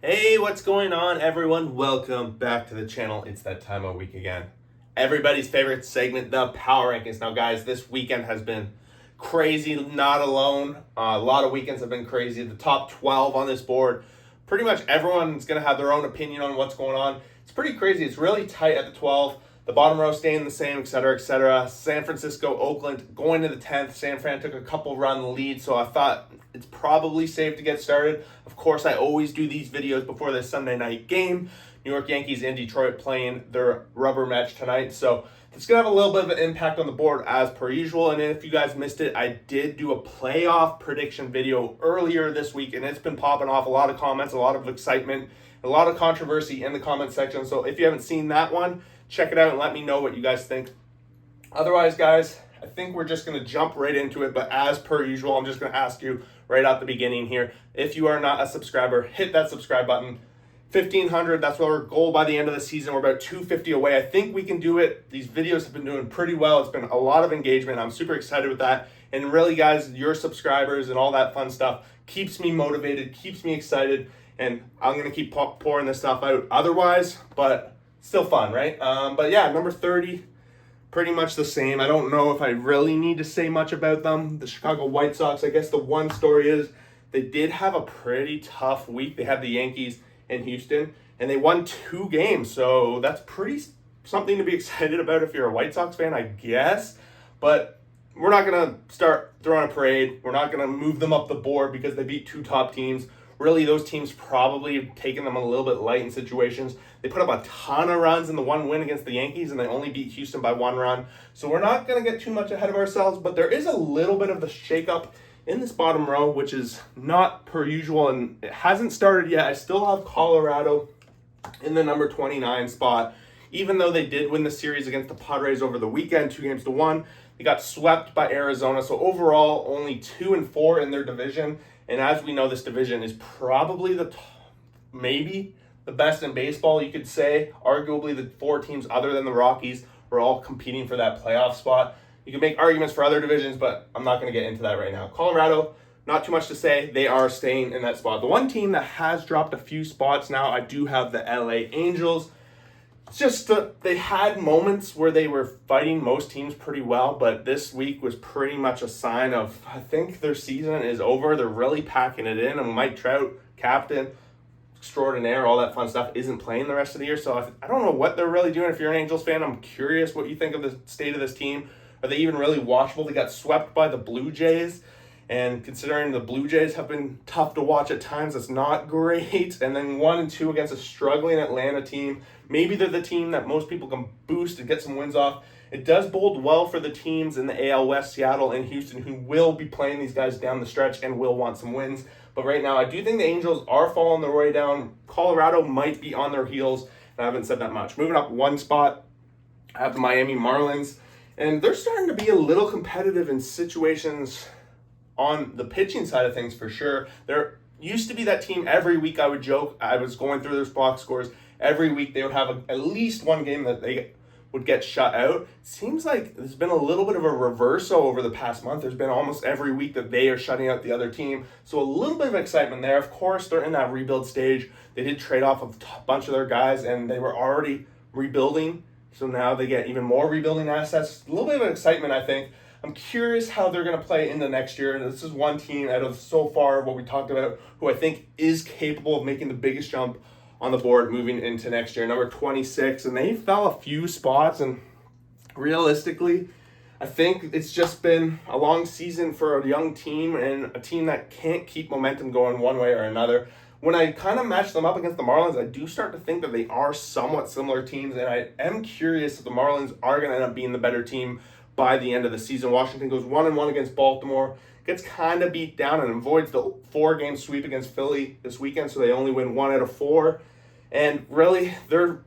Hey, what's going on, everyone? Welcome back to the channel. It's that time of week again. Everybody's favorite segment, the Power Rankings. Now, guys, this weekend has been crazy, not alone. A lot of weekends have been crazy. The top 12 on this board, pretty much everyone's going to have their own opinion on what's going on. It's pretty crazy. It's really tight at the 12. The bottom row staying the same, etc., etc. San Francisco, Oakland going to the 10th. San Fran took a couple run lead, so I thought it's probably safe to get started. Of course, I always do these videos before this Sunday night game. New York Yankees and Detroit playing their rubber match tonight, so it's going to have a little bit of an impact on the board as per usual. And if you guys missed it, I did do a playoff prediction video earlier this week, and it's been popping off. A lot of comments, a lot of excitement, a lot of controversy in the comment section. So if you haven't seen that one, check it out and let me know what you guys think. Otherwise, guys, I think we're just going to jump right into it. But as per usual, I'm just going to ask you right at the beginning here, if you are not a subscriber, hit that subscribe button. 1,500, that's our goal by the end of the season. We're about 250 away. I think we can do it. These videos have been doing pretty well. It's been a lot of engagement. I'm super excited with that. And really, guys, your subscribers and all that fun stuff keeps me motivated, keeps me excited. And I'm going to keep pouring this stuff out otherwise, but still fun, right? But yeah, number 30, pretty much the same. I don't know if I really need to say much about them. The Chicago White Sox, I guess the one story is they did have a pretty tough week. They had the Yankees in Houston, and they won 2 games. So that's pretty something to be excited about if you're a White Sox fan, I guess. But we're not going to start throwing a parade. We're not going to move them up the board because they beat 2 top teams. Really, those teams probably taken them a little bit light in situations. They put up a ton of runs in the one win against the Yankees, and they only beat Houston by 1 run. So we're not going to get too much ahead of ourselves, but there is a little bit of the shakeup in this bottom row, which is not per usual, and it hasn't started yet. I still have Colorado in the number 29 spot. Even though they did win the series against the Padres over the weekend, 2-1, they got swept by Arizona. So overall, only 2-4 in their division. And as we know, this division is probably maybe the best in baseball, you could say. Arguably, the 4 teams other than the Rockies are all competing for that playoff spot. You can make arguments for other divisions, but I'm not going to get into that right now. Colorado, not too much to say. They are staying in that spot. The one team that has dropped a few spots now, I do have the LA Angels. It's just they had moments where they were fighting most teams pretty well, but this week was pretty much a sign of, I think their season is over. They're really packing it in, and Mike Trout, captain extraordinaire, all that fun stuff, isn't playing the rest of the year. So I don't know what they're really doing. If you're an Angels fan, I'm curious what you think of the state of this team. Are they even really watchable? They got swept by the Blue Jays. And considering the Blue Jays have been tough to watch at times, that's not great. And then 1-2 against a struggling Atlanta team. Maybe they're the team that most people can boost and get some wins off. It does bode well for the teams in the AL West, Seattle and Houston, who will be playing these guys down the stretch and will want some wins. But right now, I do think the Angels are falling their way down. Colorado might be on their heels, and I haven't said that much. Moving up 1 spot, I have the Miami Marlins. And they're starting to be a little competitive in situations on the pitching side of things for sure. There used to be that team every week. I would joke, I was going through their box scores. Every week they would have at least one game that they would get shut out. It seems like there's been a little bit of a reversal over the past month. There's been almost every week that they are shutting out the other team. So a little bit of excitement there. Of course, they're in that rebuild stage. They did trade off a bunch of their guys, and they were already rebuilding. So now they get even more rebuilding assets. A little bit of excitement, I think. I'm curious how they're going to play in the next year. And this is one team out of so far what we talked about who I think is capable of making the biggest jump on the board moving into next year. Number 26. And they fell a few spots. And realistically, I think it's just been a long season for a young team and a team that can't keep momentum going one way or another. When I kind of match them up against the Marlins, I do start to think that they are somewhat similar teams, and I am curious if the Marlins are going to end up being the better team by the end of the season. Washington goes 1-1 against Baltimore, gets kind of beat down and avoids the 4-game sweep against Philly this weekend, so they only win 1 out of 4. And really, they're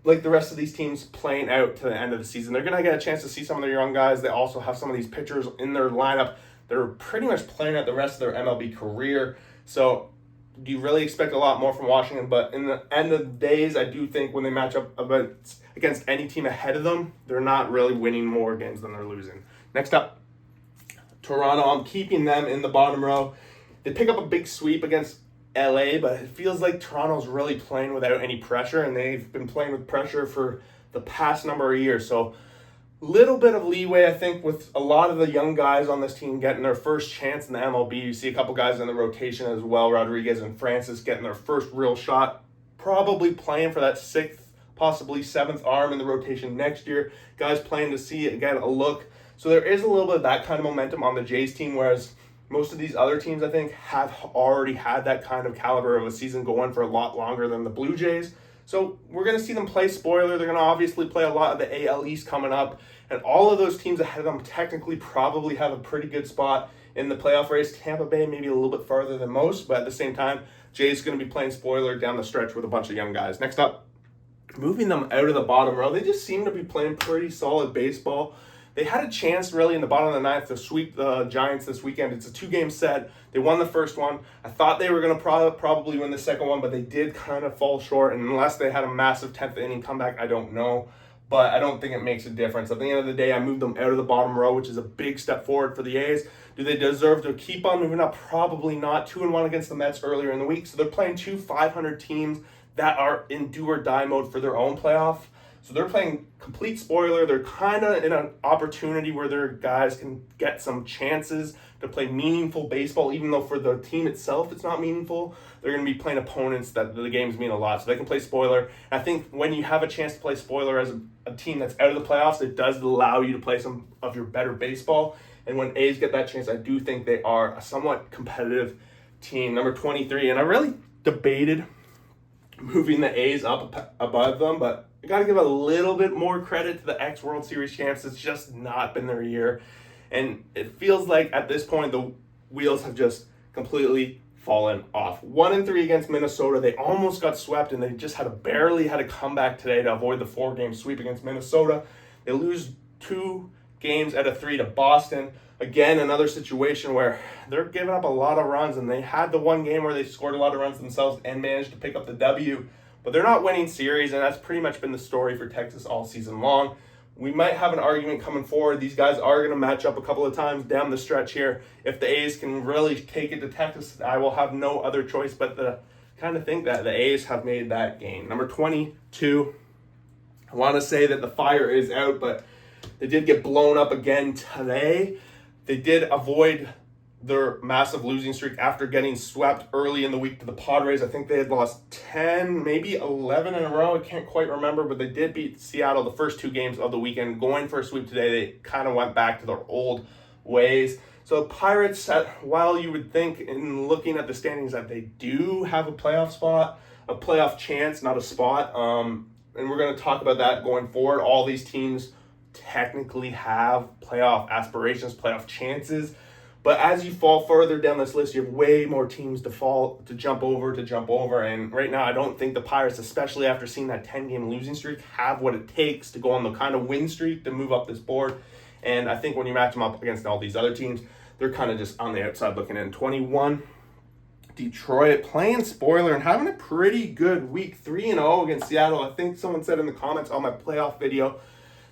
like the rest of these teams playing out to the end of the season. They're going to get a chance to see some of their young guys. They also have some of these pitchers in their lineup that are pretty much playing out the rest of their MLB career. So do you really expect a lot more from Washington? But in the end of the days, I do think when they match up against any team ahead of them, they're not really winning more games than they're losing. Next up, Toronto. I'm keeping them in the bottom row. They pick up a big sweep against LA, but it feels like Toronto's really playing without any pressure, and they've been playing with pressure for the past number of years. So little bit of leeway, I think, with a lot of the young guys on this team getting their first chance in the MLB. You see a couple guys in the rotation as well, Rodriguez and Francis getting their first real shot, probably playing for that 6th, possibly 7th arm in the rotation next year. Guys playing to see, again, a look. So there is a little bit of that kind of momentum on the Jays team, whereas most of these other teams, I think, have already had that kind of caliber of a season going for a lot longer than the Blue Jays. So we're going to see them play spoiler. They're going to obviously play a lot of the AL East coming up. And all of those teams ahead of them technically probably have a pretty good spot in the playoff race. Tampa Bay maybe a little bit farther than most, but at the same time, Jay's going to be playing spoiler down the stretch with a bunch of young guys. Next up, moving them out of the bottom row, they just seem to be playing pretty solid baseball. They had a chance really in the bottom of the ninth to sweep the Giants this weekend. It's a 2-game set. They won the first one. I thought they were going to probably win the second one, but they did kind of fall short. And unless they had a massive 10th inning comeback, I don't know. But I don't think it makes a difference. At the end of the day, I moved them out of the bottom row, which is a big step forward for the A's. Do they deserve to keep on moving up? Probably not. 2-1 against the Mets earlier in the week. So they're playing 2 500 teams that are in do or die mode for their own playoff. So they're playing complete spoiler. They're kind of in an opportunity where their guys can get some chances to play meaningful baseball, even though for the team itself it's not meaningful. They're going to be playing opponents that the games mean a lot. So they can play spoiler. And I think when you have a chance to play spoiler as a team that's out of the playoffs, it does allow you to play some of your better baseball. And when A's get that chance, I do think they are a somewhat competitive team. Number 23, and I really debated moving the A's up above them, but I got to give a little bit more credit to the ex-World Series champs. It's just not been their year. And it feels like at this point, the wheels have just completely fallen off. 1-3 against Minnesota. They almost got swept, and they just barely had a comeback today to avoid the 4-game sweep against Minnesota. They lose 2 games out of 3 to Boston. Again, another situation where they're giving up a lot of runs, and they had the one game where they scored a lot of runs themselves and managed to pick up the W. But they're not winning series, and that's pretty much been the story for Texas all season long. We might have an argument coming forward. These guys are going to match up a couple of times down the stretch here. If the A's can really take it to Texas, I will have no other choice but to kind of think that the A's have made that game. Number 22, I want to say that the fire is out, but they did get blown up again today. They did avoid their massive losing streak after getting swept early in the week to the Padres. I think they had lost 10, maybe 11 in a row. I can't quite remember, but they did beat Seattle the first 2 games of the weekend. Going for a sweep today, they kind of went back to their old ways. So Pirates, while you would think in looking at the standings that they do have a playoff spot, a playoff chance, not a spot, and we're going to talk about that going forward. All these teams technically have playoff aspirations, playoff chances. But as you fall further down this list, you have way more teams to jump over. And right now, I don't think the Pirates, especially after seeing that 10-game losing streak, have what it takes to go on the kind of win streak to move up this board. And I think when you match them up against all these other teams, they're kind of just on the outside looking in. 21, Detroit playing spoiler and having a pretty good week. 3-0 against Seattle. I think someone said in the comments on my playoff video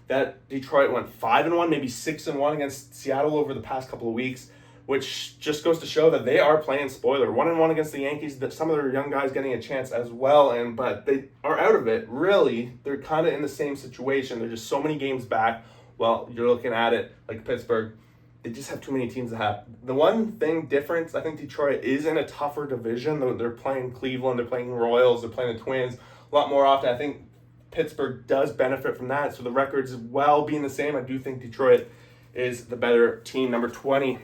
that Detroit went 5-1, maybe 6-1 against Seattle over the past couple of weeks, which just goes to show that they are playing spoiler. 1-1 against the Yankees, that some of their young guys getting a chance as well, but they are out of it. Really, they're kind of in the same situation. They're just so many games back. Well, you're looking at it like Pittsburgh. They just have too many teams to have. The one thing difference, I think Detroit is in a tougher division. They're playing Cleveland, they're playing Royals, they're playing the Twins a lot more often. I think Pittsburgh does benefit from that. So the records, while being the same, I do think Detroit is the better team. Number 20,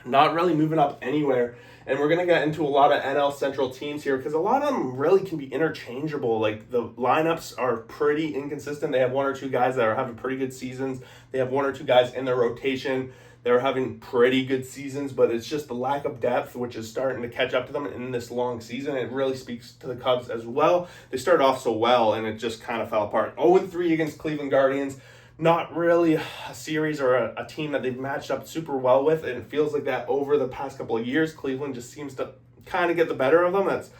not really moving up anywhere. And we're going to get into a lot of NL Central teams here because a lot of them really can be interchangeable. Like the lineups are pretty inconsistent. They have 1 or 2 guys that are having pretty good seasons. They have 1 or 2 guys in their rotation that are having pretty good seasons, but it's just the lack of depth, which is starting to catch up to them in this long season. It really speaks to the Cubs as well. They started off so well, and it just kind of fell apart. 0-3 against Cleveland Guardians. Not really a series or a team that they've matched up super well with, and it feels like that over the past couple of years. Cleveland just seems to kind of get the better of them. That's,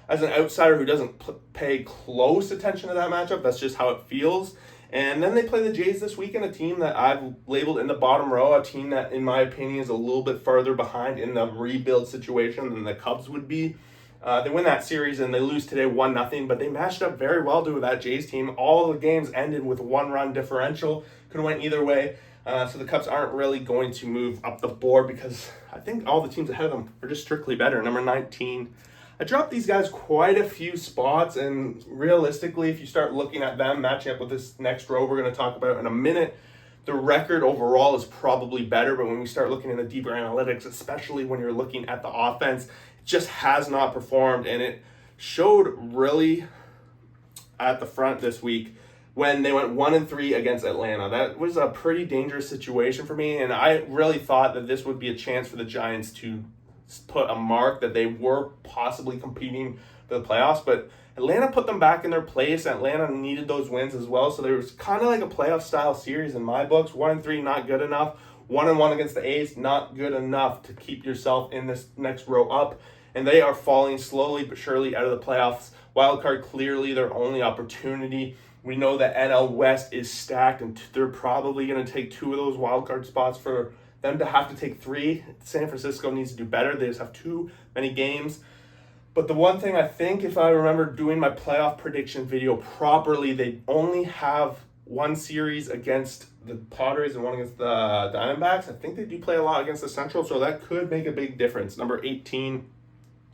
as an outsider who doesn't pay close attention to that matchup, that's just how it feels. And then they play the Jays this weekend, a team that I've labeled in the bottom row, a team that, in my opinion, is a little bit further behind in the rebuild situation than the Cubs would be. They win that series and they lose today 1-0, but they matched up very well to that Jays team. All the games ended with 1-run differential. Could have went either way. So the Cubs aren't really going to move up the board because I think all the teams ahead of them are just strictly better. Number 19. I dropped these guys quite a few spots, and realistically, if you start looking at them matching up with this next row we're going to talk about in a minute, the record overall is probably better, but when we start looking at the deeper analytics, especially when you're looking at the offense, it just has not performed, and it showed really at the front this week when they went 1-3 against Atlanta. That was a pretty dangerous situation for me, and I really thought that this would be a chance for the Giants to put a mark that they were possibly competing for the playoffs, but Atlanta put them back in their place. Atlanta needed those wins as well, so there was kind of like a playoff style series in my books. 1-3, not good enough. 1-1 against the A's, not good enough to keep yourself in this next row up, and they are falling slowly but surely out of the playoffs. Wildcard clearly their only opportunity. We know that NL West is stacked, and they're probably going to take 2 of those wildcard spots for them to have to take 3. San Francisco needs to do better. They just have too many games. But the one thing I think, if I remember doing my playoff prediction video properly, they only have 1 series against the Padres and 1 against the Diamondbacks. I think they do play a lot against the Central, so that could make a big difference. Number 18,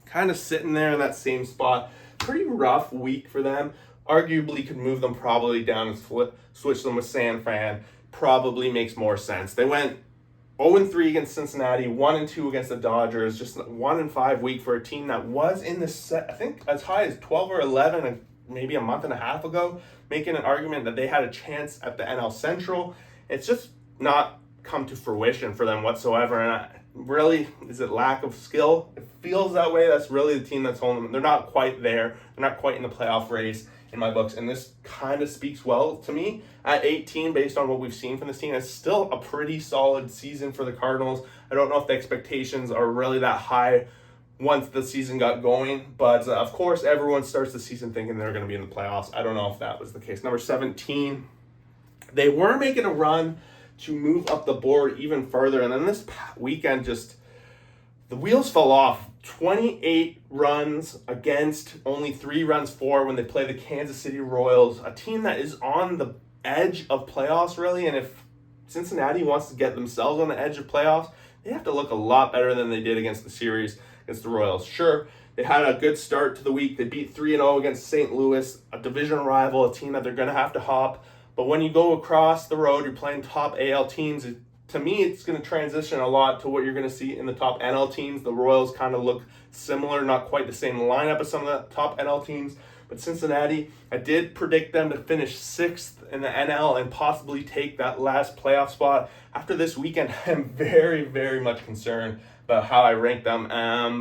kind of sitting there in that same spot. Pretty rough week for them. Arguably could move them probably down and switch them with San Fran. Probably makes more sense. They went 0-3 against Cincinnati, 1-2 against the Dodgers, just 1-5 week for a team that was in the set, I think as high as 12 or 11 and maybe a month and a half ago, making an argument that they had a chance at the NL Central. It's just not come to fruition for them whatsoever, and really, is it lack of skill? It feels that way. That's really the team that's holding them. They're not quite there. They're not quite in the playoff race in my books, and this kind of speaks well to me. At 18, based on what we've seen from this team, it's still a pretty solid season for the Cardinals. I don't know if the expectations are really that high once the season got going, but of course, everyone starts the season thinking they're going to be in the playoffs. I don't know if that was the case. Number 17, they were making a run to move up the board even further, and then this weekend just the wheels fell off. 28 runs against only 3 runs for when they play the Kansas City Royals, a team that is on the edge of playoffs really, and if Cincinnati wants to get themselves on the edge of playoffs, they have to look a lot better than they did against the series against the Royals. Sure, they had a good start to the week. They beat 3-0 against St. Louis, a division rival, a team that they're going to have to hop, but when you go across the road, you're playing top AL teams. To me, it's going to transition a lot to what you're going to see in the top NL teams. The Royals kind of look similar, not quite the same lineup as some of the top NL teams. But Cincinnati, I did predict them to finish 6th in the NL and possibly take that last playoff spot. After this weekend, I'm very, very much concerned about how I rank them.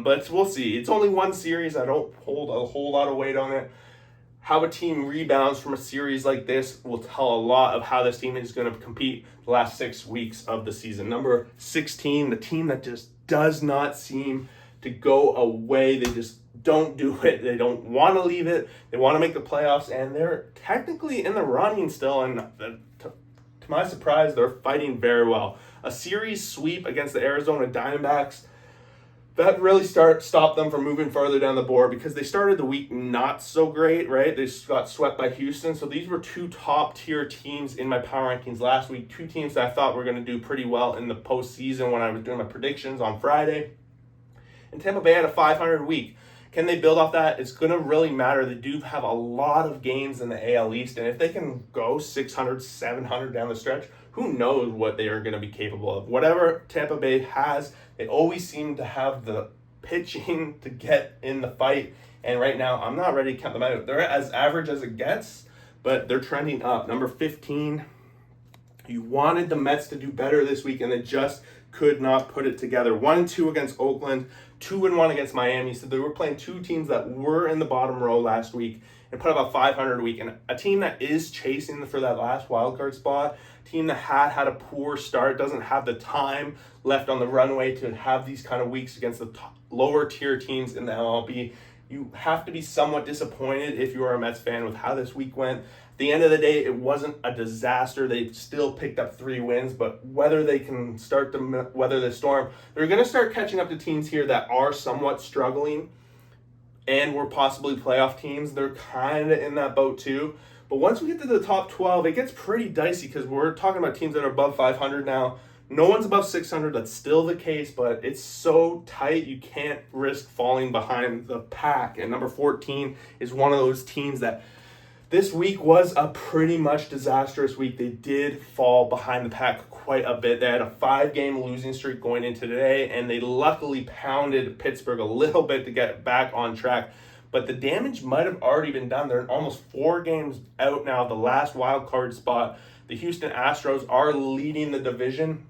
But we'll see. It's only 1 series. I don't hold a whole lot of weight on it. How a team rebounds from a series like this will tell a lot of how this team is going to compete the last 6 weeks of the season. Number 16, the team that just does not seem to go away. They just don't do it. They don't want to leave it. They want to make the playoffs, and they're technically in the running still. And to my surprise, they're fighting very well. A series sweep against the Arizona Diamondbacks, that really stopped them from moving further down the board because they started the week not so great, right? They got swept by Houston. So these were 2 top-tier teams in my power rankings last week, 2 teams that I thought were going to do pretty well in the postseason when I was doing my predictions on Friday. And Tampa Bay had a 500 week. Can they build off that? It's going to really matter. They do have a lot of games in the AL East, and if they can go 600, 700 down the stretch, who knows what they are going to be capable of. Whatever Tampa Bay has, they always seem to have the pitching to get in the fight, and right now, I'm not ready to count them out. They're as average as it gets, but they're trending up. Number 15, you wanted the Mets to do better this week, and they just could not put it together. 1-2 against Oakland, 2-1 against Miami. So they were playing 2 teams that were in the bottom row last week and put up a 500 week. And a team that is chasing for that last wildcard spot, a team that had a poor start, doesn't have the time left on the runway to have these kind of weeks against the lower tier teams in the MLB. You have to be somewhat disappointed if you are a Mets fan with how this week went. At the end of the day, it wasn't a disaster. They still picked up 3 wins, but whether they can start to weather the storm, they're going to start catching up to teams here that are somewhat struggling. and we're possibly playoff teams, they're kind of in that boat too. But once we get to the top 12, it gets pretty dicey because we're talking about teams that are above 500 now. No one's above 600. That's still the case, but it's so tight you can't risk falling behind the pack. And number 14 is one of those teams that this week was a pretty much disastrous week. They did fall behind the pack quite a bit. They had a 5-game losing streak going into today, and they luckily pounded Pittsburgh a little bit to get back on track. But the damage might have already been done. They're almost 4 games out now of the last wild card spot. The Houston Astros are leading the division,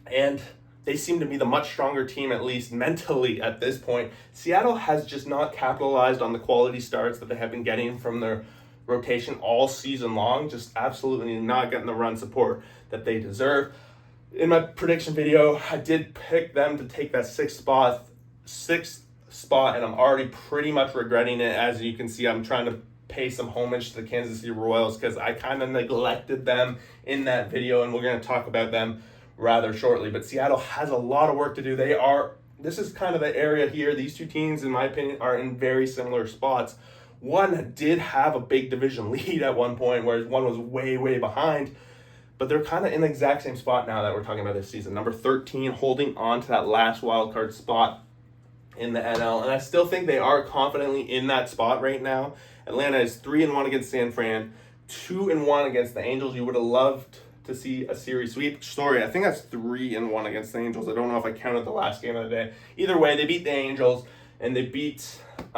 and they seem to be the much stronger team, at least mentally at this point. Seattle has just not capitalized on the quality starts that they have been getting from their rotation all season long, just absolutely not getting the run support that they deserve. In my prediction video, I did pick them to take that sixth spot, and I'm already pretty much regretting it. As you can see, I'm trying to pay some homage to the Kansas City Royals because I kind of neglected them in that video, and we're going to talk about them rather shortly. But Seattle has a lot of work to do. This is kind of the area here. These two teams, in my opinion, are in very similar spots. One did have a big division lead at one point, whereas one was way, way behind. But they're kind of in the exact same spot now that we're talking about this season. Number 13, holding on to that last wild card spot in the NL. And I still think they are confidently in that spot right now. Atlanta is 3-1 against San Fran, 2-1 against the Angels. You would have loved to see a series sweep. Sorry, I think that's 3-1 against the Angels. I don't know if I counted the last game of the day. Either way, they beat the Angels, and they beat the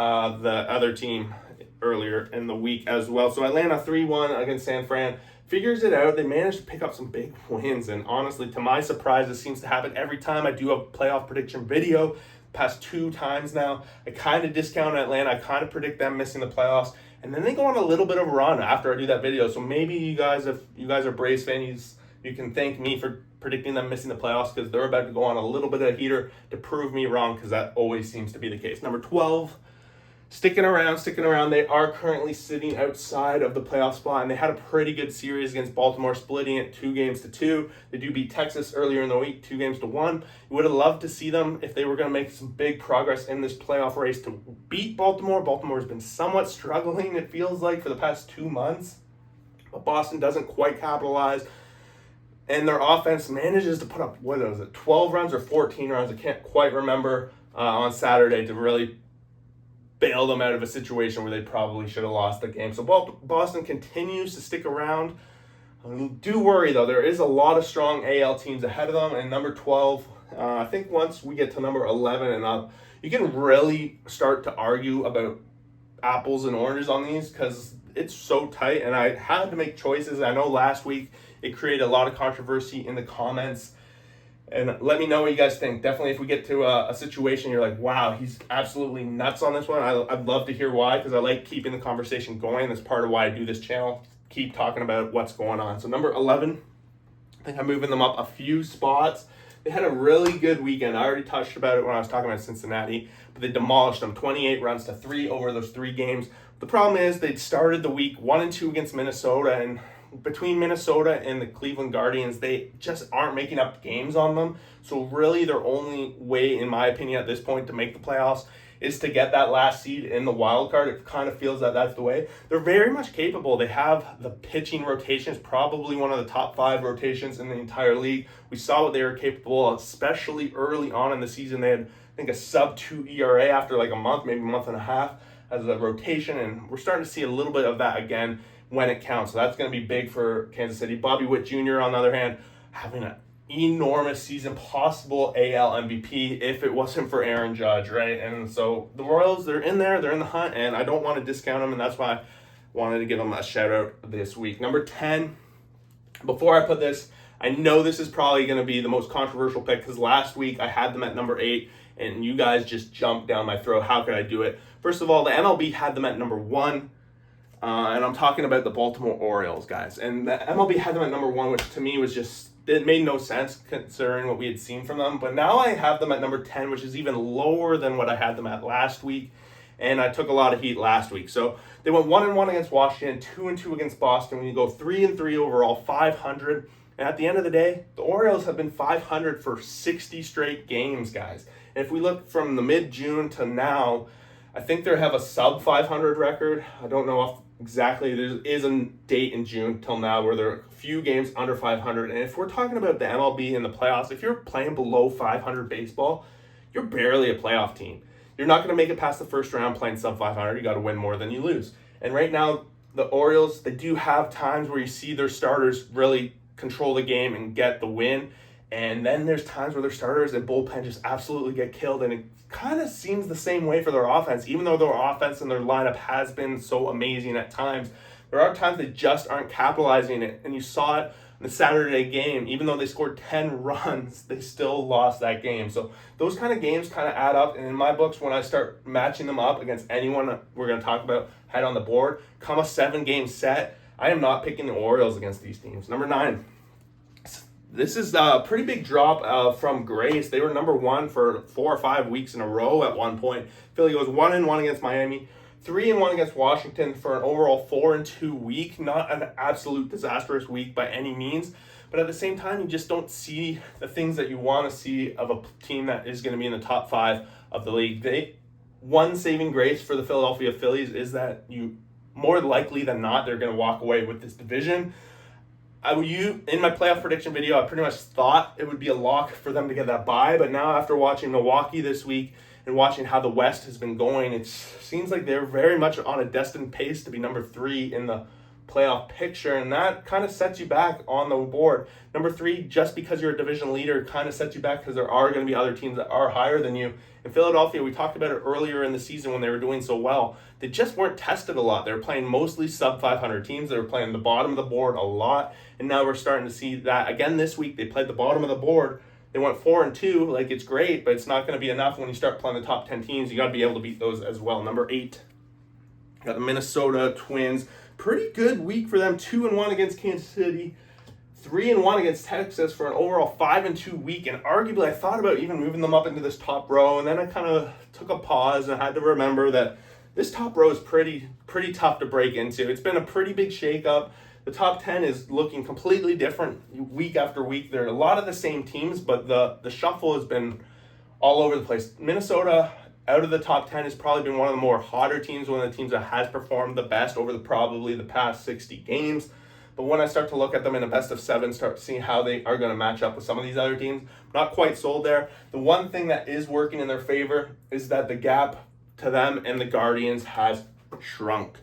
other team earlier in the week as well. So Atlanta 3-1 against San Fran figures it out. They managed to pick up some big wins, and honestly, to my surprise, this seems to happen every time I do a playoff prediction video. Past 2 times now, I kind of discount Atlanta. I kind of predict them missing the playoffs, and then they go on a little bit of a run after I do that video. So maybe you guys, if you guys are Braves fans, you can thank me for predicting them missing the playoffs, because they're about to go on a little bit of a heater to prove me wrong, because that always seems to be the case. Number 12, sticking around. They are currently sitting outside of the playoff spot, and they had a pretty good series against Baltimore, splitting it 2-2. They do beat Texas earlier in the week, 2-1. You would have loved to see them, if they were going to make some big progress in this playoff race, to beat Baltimore. Baltimore has been somewhat struggling, it feels like, for the past 2 months. But Boston doesn't quite capitalize, and their offense manages to put up, 12 runs or 14 runs, I can't quite remember, on Saturday to really bail them out of a situation where they probably should have lost the game. So Boston continues to stick around. Do worry, though. There is a lot of strong AL teams ahead of them. And number 12, I think once we get to number 11 and up, you can really start to argue about apples and oranges on these, because it's so tight. And I had to make choices. I know last week it created a lot of controversy in the comments. And let me know what you guys think. Definitely, if we get to a situation you're like, wow, he's absolutely nuts on this one, I'd love to hear why, because I like keeping the conversation going. That's part of why I do this channel. Keep talking about what's going on. So number 11, I think I'm moving them up a few spots. They had a really good weekend. I already touched about it when I was talking about Cincinnati, but they demolished them 28 runs to 3 over those 3 games. The problem is they started the week 1-2 against Minnesota, and between Minnesota and the Cleveland Guardians, they just aren't making up games on them. So really their only way, in my opinion, at this point to make the playoffs is to get that last seed in the wild card. It kind of feels that that's the way. They're very much capable. They have the pitching rotations, probably one of the top 5 rotations in the entire league. We saw what they were capable of, especially early on in the season. They had, I think, a sub-2 ERA after like a month, maybe a month and a half as a rotation, and we're starting to see a little bit of that again when it counts. So that's going to be big for Kansas City. Bobby Witt Jr., on the other hand, having an enormous season, possible AL MVP if it wasn't for Aaron Judge, right? And so the Royals, they're in there, they're in the hunt, and I don't want to discount them, and that's why I wanted to give them a shout out this week. Number 10, before I put this, I know this is probably going to be the most controversial pick, because last week I had them at number 8, and you guys just jumped down my throat. How could I do it? First of all, the MLB had them at number 1. And I'm talking about the Baltimore Orioles, guys. And the MLB had them at number 1, which to me was just, it made no sense considering what we had seen from them. But now I have them at number 10, which is even lower than what I had them at last week. And I took a lot of heat last week. So they went 1-1 against Washington, 2-2 against Boston. When you go 3-3 overall, 500. And at the end of the day, the Orioles have been 500 for 60 straight games, guys. And if we look from the mid-June to now, I think they have a sub 500 record. I don't know if exactly. There is a date in June till now where there are a few games under 500. And if we're talking about the MLB and the playoffs, if you're playing below 500 baseball, you're barely a playoff team. You're not going to make it past the first round playing sub 500. You got to win more than you lose. And right now, the Orioles, they do have times where you see their starters really control the game and get the win. And then there's times where their starters and bullpen just absolutely get killed. And it kind of seems the same way for their offense. Even though their offense and their lineup has been so amazing at times, there are times they just aren't capitalizing it. And you saw it in the Saturday game. Even though they scored 10 runs, they still lost that game. So those kind of games kind of add up. And in my books, when I start matching them up against anyone we're going to talk about head on the board, come a 7-game set, I am not picking the Orioles against these teams. Number 9. This is a pretty big drop from Grace. They were number 1 for 4 or 5 weeks in a row at one point. Philly goes 1-1 against Miami, 3-1 against Washington for an overall 4-2 week. Not an absolute disastrous week by any means, but at the same time, you just don't see the things that you want to see of a team that is going to be in the top 5 of the league. One saving grace for the Philadelphia Phillies is that you more likely than not they're going to walk away with this division. In my playoff prediction video, I pretty much thought it would be a lock for them to get that bye, but now after watching Milwaukee this week and watching how the West has been going, it seems like they're very much on a destined pace to be number 3 in the playoff picture, and that kind of sets you back on the board. Number 3, just because you're a division leader, kind of sets you back because there are going to be other teams that are higher than you. In Philadelphia, we talked about it earlier in the season when they were doing so well. They just weren't tested a lot. They were playing mostly sub 500 teams. They were playing the bottom of the board a lot, and now we're starting to see that again this week. They played the bottom of the board. They went 4-2. Like, it's great, but it's not going to be enough when you start playing the top 10 teams. You got to be able to beat those as well. Number 8, got the Minnesota Twins. Pretty good week for them. 2-1 against Kansas City, 3-1 against Texas for an overall 5-2 week. And arguably, I thought about even moving them up into this top row, and then I kind of took a pause and I had to remember that this top row is pretty tough to break into. It's been a pretty big shakeup. The top 10 is looking completely different week after week. There are a lot of the same teams, but the shuffle has been all over the place. Minnesota, out of the top 10, has probably been one of the more hotter teams, one of the teams that has performed the best over probably the past 60 games. But when I start to look at them in a best of 7, start seeing how they are going to match up with some of these other teams, not quite sold there. The one thing that is working in their favor is that the gap to them and the Guardians has shrunk.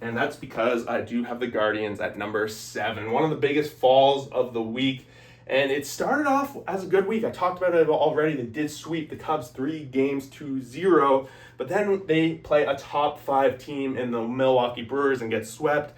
And that's because I do have the Guardians at number 7. One of the biggest falls of the week. And it started off as a good week. I talked about it already. They did sweep the Cubs 3-0. But then they play a top 5 team in the Milwaukee Brewers and get swept.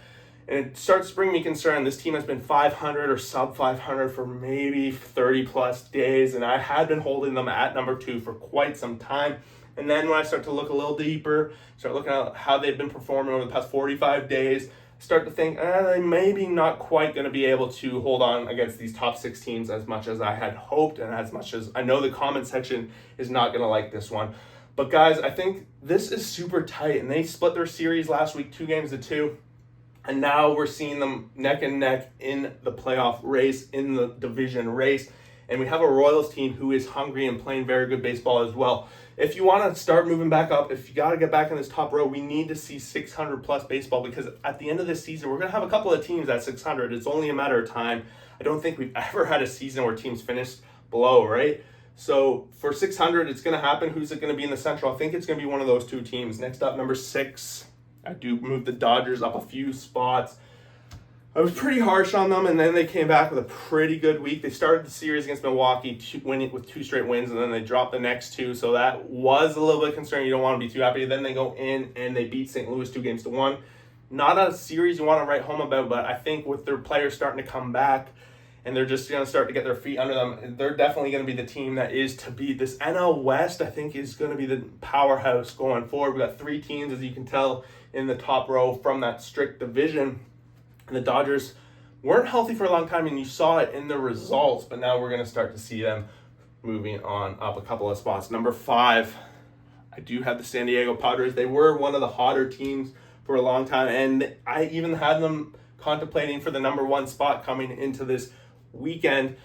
And it starts to bring me concern. This team has been 500 or sub 500 for maybe 30 plus days. And I had been holding them at number 2 for quite some time. And then when I start to look a little deeper, start looking at how they've been performing over the past 45 days, start to think, they maybe not quite going to be able to hold on against these top 6 teams as much as I had hoped, and as much as I know the comment section is not going to like this one. But guys, I think this is super tight, and they split their series last week 2-2, and now we're seeing them neck and neck in the playoff race, in the division race. And we have a Royals team who is hungry and playing very good baseball as well. If you want to start moving back up, if you got to get back in this top row, we need to see 600 plus baseball, because at the end of this season, we're going to have a couple of teams at 600. It's only a matter of time. I don't think we've ever had a season where teams finished below, right? So for 600, it's going to happen. Who's it going to be in the Central? I think it's going to be one of those 2 teams. Next up, number 6, I do move the Dodgers up a few spots. I was pretty harsh on them, and then they came back with a pretty good week. They started the series against Milwaukee winning with 2 straight wins, and then they dropped the next 2, so that was a little bit concerning. You don't want to be too happy. Then they go in and they beat St. Louis 2-1. Not a series you want to write home about, but I think with their players starting to come back and they're just going to start to get their feet under them, they're definitely going to be the team that is to beat. This NL West, I think, is going to be the powerhouse going forward. We've got 3 teams, as you can tell, in the top row from that strict division. And the Dodgers weren't healthy for a long time, and you saw it in the results, but now we're going to start to see them moving on up a couple of spots. Number 5, I do have the San Diego Padres. They were one of the hotter teams for a long time, and I even had them contemplating for the number 1 spot coming into this weekend.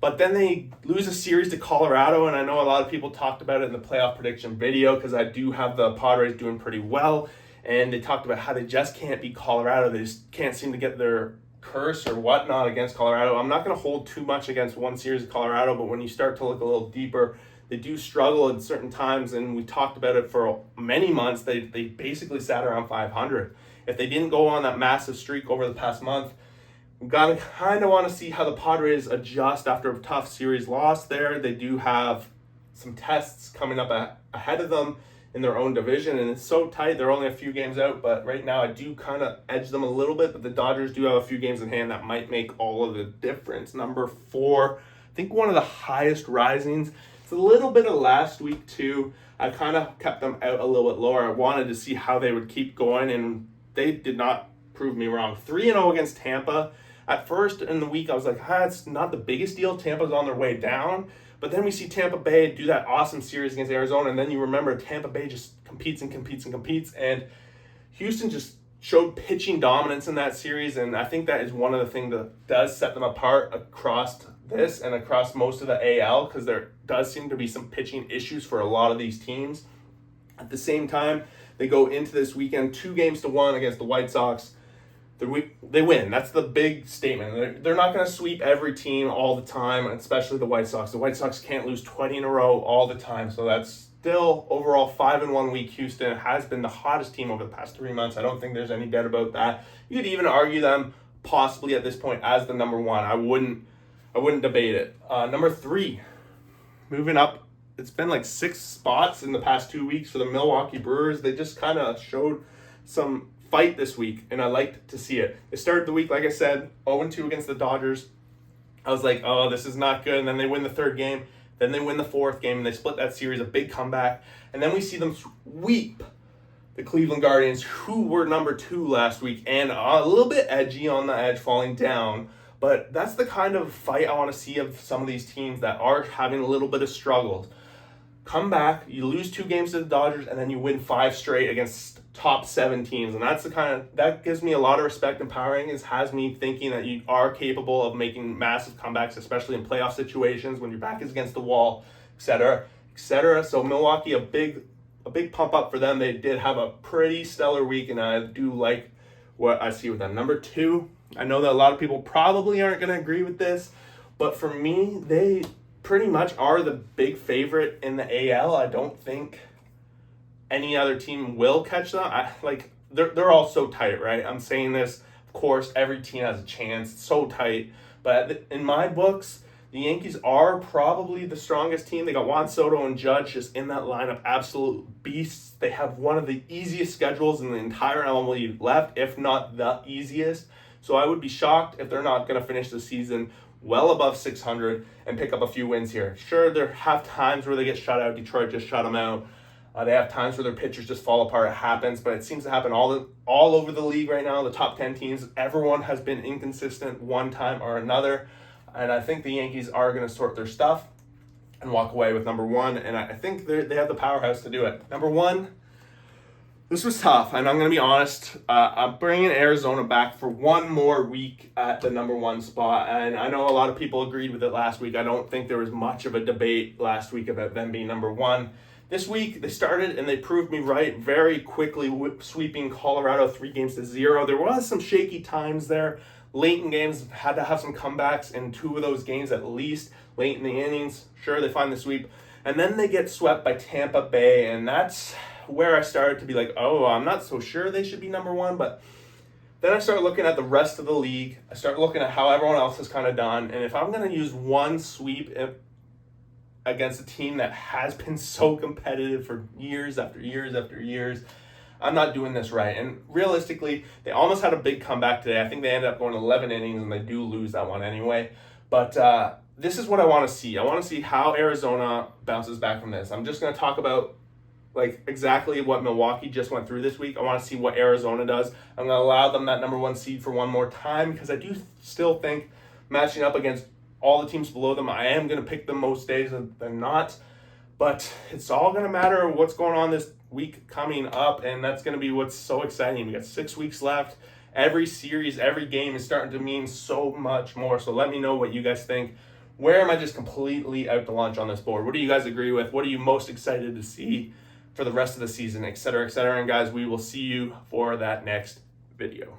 But then they lose a series to Colorado, and I know a lot of people talked about it in the playoff prediction video because I do have the Padres doing pretty well, and they talked about how they just can't beat Colorado. They just can't seem to get their curse or whatnot against Colorado. I'm not going to hold too much against one series of Colorado, but when you start to look a little deeper, they do struggle at certain times, and we talked about it for many months. They basically sat around 500. If they didn't go on that massive streak over the past month, we gotta kind of want to see how the Padres adjust after a tough series loss there. They do have some tests coming up ahead of them in their own division, and it's so tight. They're only a few games out, but right now I do kind of edge them a little bit, but the Dodgers do have a few games in hand that might make all of the difference. Number 4, I think one of the highest risings. It's a little bit of last week too. I kind of kept them out a little bit lower. I wanted to see how they would keep going, and they did not prove me wrong. 3-0 against Tampa. At first in the week, I was like, it's not the biggest deal. Tampa's on their way down. But then we see Tampa Bay do that awesome series against Arizona, and then you remember Tampa Bay just competes, and Houston just showed pitching dominance in that series, and I think that is one of the things that does set them apart across this and across most of the AL, because there does seem to be some pitching issues for a lot of these teams. At the same time, they go into this weekend 2-1 against the White Sox. They win. That's the big statement. They're not going to sweep every team all the time, especially the White Sox. The White Sox can't lose 20 in a row all the time, so that's still overall 5-1 week. Houston has been the hottest team over the past 3 months. I don't think there's any doubt about that. You could even argue them possibly at this point as the number 1. I wouldn't debate it. Number 3, moving up. It's been like 6 spots in the past 2 weeks for the Milwaukee Brewers. They just kind of showed some fight this week, and I liked to see it. They started the week, like I said, 0-2 against the Dodgers. I was like, oh, this is not good. And then they win the 3rd game. Then they win the 4th game, and they split that series, a big comeback. And then we see them sweep the Cleveland Guardians, who were number 2 last week, and a little bit edgy on the edge, falling down. But that's the kind of fight I want to see of some of these teams that are having a little bit of struggles. Come back, you lose 2 games to the Dodgers, and then you win 5 straight against top 7 teams, and that's the kind of that gives me a lot of respect and power rankings, has me thinking that you are capable of making massive comebacks, especially in playoff situations when your back is against the wall, etc. So Milwaukee, a big pump up for them. They did have a pretty stellar week, and I do like what I see with them. Number 2, I know that a lot of people probably aren't going to agree with this, but for me, they pretty much are the big favorite in the AL. I don't think any other team will catch them. They're all so tight, right? I'm saying this, of course, every team has a chance. It's so tight. But in my books, the Yankees are probably the strongest team. They got Juan Soto and Judge just in that lineup, absolute beasts. They have one of the easiest schedules in the entire MLB left, if not the easiest. So I would be shocked if they're not going to finish the season well above 600 and pick up a few wins here. Sure, there have times where they get shut out. Detroit just shut them out. They have times where their pitchers just fall apart. It happens, but it seems to happen all over the league right now. The top 10 teams, everyone has been inconsistent one time or another. And I think the Yankees are going to sort their stuff and walk away with number 1. And I think they have the powerhouse to do it. Number 1, this was tough. And I'm going to be honest. I'm bringing Arizona back for one more week at the number 1 spot. And I know a lot of people agreed with it last week. I don't think there was much of a debate last week about them being number 1. This week, they started and they proved me right very quickly, sweeping Colorado 3-0. There was some shaky times there. Late in games, had to have some comebacks in 2 of those games at least. Late in the innings, sure, they find the sweep. And then they get swept by Tampa Bay, and that's where I started to be like, oh, I'm not so sure they should be number 1. But then I start looking at the rest of the league. I start looking at how everyone else has kind of done. And if I'm going to use one sweep against a team that has been so competitive for years after years after years, I'm not doing this right. And realistically, they almost had a big comeback today. I think they ended up going 11 innings, and they do lose that one anyway. But this is what I want to see. I want to see how Arizona bounces back from this. I'm just going to talk about exactly what Milwaukee just went through this week. I want to see what Arizona does. I'm going to allow them that number 1 seed for one more time, because I do still think matching up against all the teams below them, I am going to pick them most days than not. But it's all going to matter what's going on this week coming up, and that's going to be what's so exciting. We got 6 weeks left. Every series, every game is starting to mean so much more. So let me know what you guys think. Where am I just completely out to lunch on this board? What do you guys agree with? What are you most excited to see for the rest of the season, et cetera, et cetera? And guys, we will see you for that next video.